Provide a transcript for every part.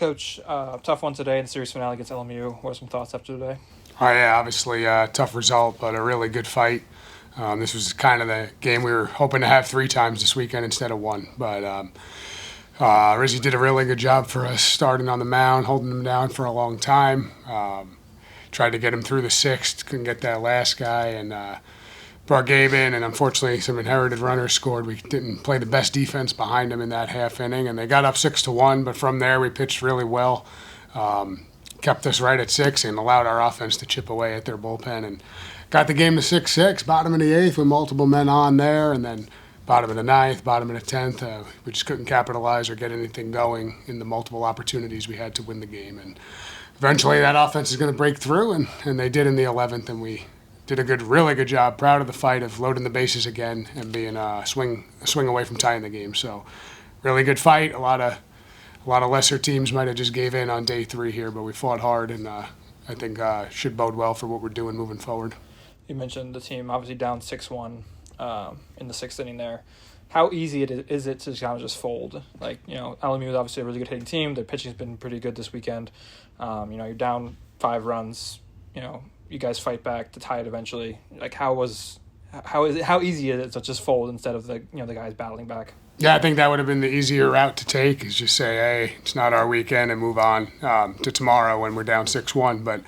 Coach, tough one today in the series finale against LMU. What are some thoughts after today? Oh, yeah, obviously a tough result, but a really good fight. This was kind of the game we were hoping to have 3 times this weekend instead of 1. But Rizzy did a really good job for us starting on the mound, holding them down for a long time. Tried to get him through the 6th, couldn't get that last guy, and brought Gabe in, and unfortunately some inherited runners scored. We didn't play the best defense behind him in that half inning, and they got up 6-1, but from there we pitched really well. Kept us right at 6 and allowed our offense to chip away at their bullpen and got the game to 6-6, bottom of the 8th with multiple men on there, and then bottom of the 9th, bottom of the 10th. We just couldn't capitalize or get anything going in the multiple opportunities we had to win the game. And eventually that offense is going to break through, and they did in the 11th, and we did a really good job. Proud of the fight of loading the bases again and being a swing away from tying the game. So really good fight. A lot of lesser teams might have just gave in on day 3 here, but we fought hard, and I think should bode well for what we're doing moving forward. You mentioned the team obviously down 6-1 in the 6th inning there. How easy is it to kind of just fold? Like, LMU is obviously a really good hitting team. Their pitching's been pretty good this weekend. You're down 5 runs. You guys fight back to tie it eventually. Like, how easy is it to just fold instead of the guys battling back? Yeah, I think that would have been the easier route to take, is just say, hey, it's not our weekend, and move on to tomorrow when we're down 6-1. But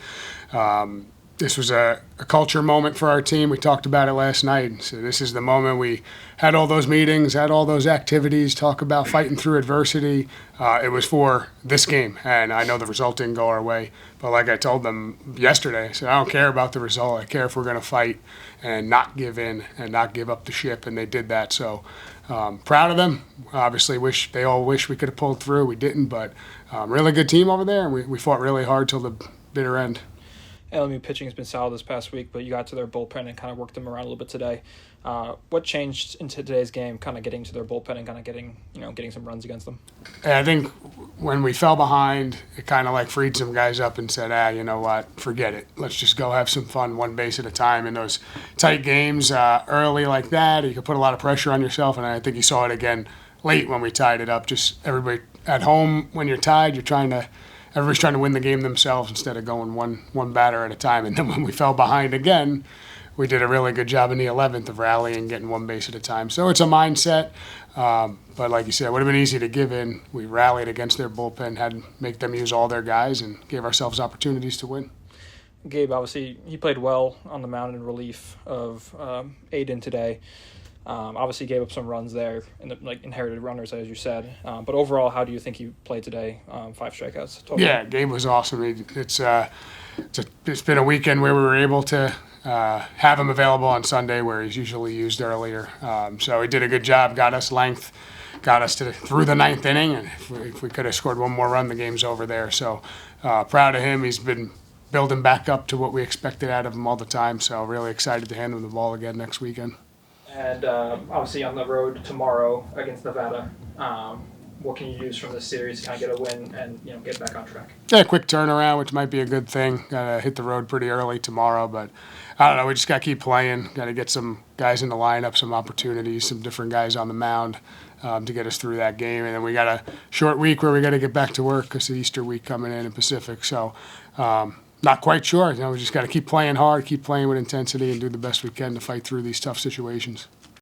this was a culture moment for our team. We talked about it last night. So this is the moment we had all those meetings, had all those activities, talk about fighting through adversity. It was for this game, and I know the result didn't go our way. But like I told them yesterday, I said, I don't care about the result. I care if we're going to fight and not give in and not give up the ship, and they did that. So proud of them. Obviously, they all wish we could have pulled through. We didn't, but really good team over there, and we fought really hard till the bitter end. LMU pitching has been solid this past week, but you got to their bullpen and kind of worked them around a little bit today. What changed in today's game, kind of getting to their bullpen and kind of getting some runs against them? I think when we fell behind, it kind of like freed some guys up and said, you know what, forget it. Let's just go have some fun, one base at a time. In those tight games early like that, you can put a lot of pressure on yourself, and I think you saw it again late when we tied it up. Just everybody at home, when you're tied, everybody's trying to win the game themselves instead of going one batter at a time. And then when we fell behind again, we did a really good job in the 11th of rallying, getting one base at a time. So it's a mindset. But like you said, it would have been easy to give in. We rallied against their bullpen, had to make them use all their guys, and gave ourselves opportunities to win. Gabe, obviously, he played well on the mound in relief of Aiden today. Obviously gave up some runs there, inherited runners, as you said. But overall, how do you think he played today? 5 strikeouts total. Yeah, Gabe was awesome. It's been a weekend where we were able to have him available on Sunday, where he's usually used earlier. So he did a good job, got us length, got us through the 9th inning, and if we could have scored one more run, the game's over there. So proud of him. He's been building back up to what we expected out of him all the time. So really excited to hand him the ball again next weekend. And obviously on the road tomorrow against Nevada, what can you use from this series to kind of get a win and get back on track? Yeah, quick turnaround, which might be a good thing. Got to hit the road pretty early tomorrow, but I don't know. We just got to keep playing. Got to get some guys in the lineup, some opportunities, some different guys on the mound to get us through that game. And then we got a short week where we got to get back to work because the Easter week coming in Pacific. So not quite sure. We just got to keep playing hard, keep playing with intensity, and do the best we can to fight through these tough situations.